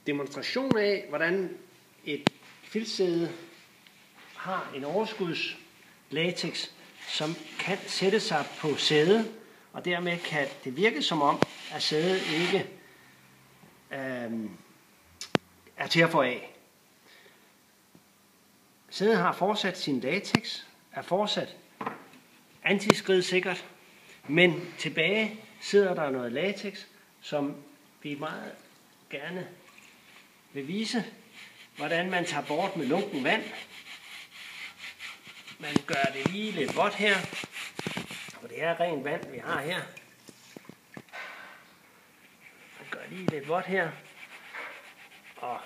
demonstration af, hvordan et filtsæde har en overskuds latex, som kan sætte sig på sædet, og dermed kan det virke som om, at sædet ikke er til at få af. Sædet har fortsat sin latex, er fortsat antiskridsikkert, men tilbage sidder der noget latex, som vi meget gerne vil vise, hvordan man tager bort med lunken vand. Man gør det lige lidt vådt her, og det er rent vand, vi har her. Man gør lige lidt vådt her, og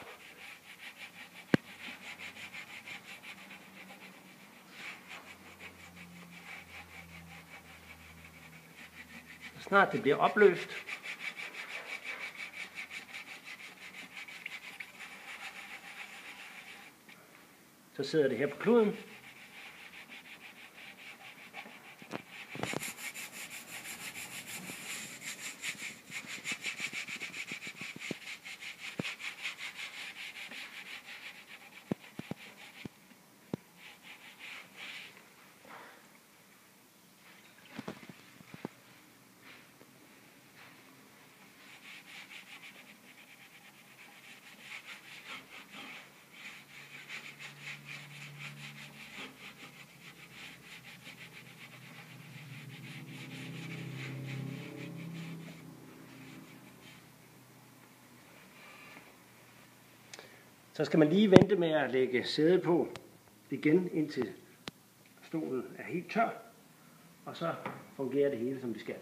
snart det bliver opløst, så sidder det her på kluden. Så skal man lige vente med at lægge sædet på igen, indtil stolen er helt tør, og så fungerer det hele, som det skal.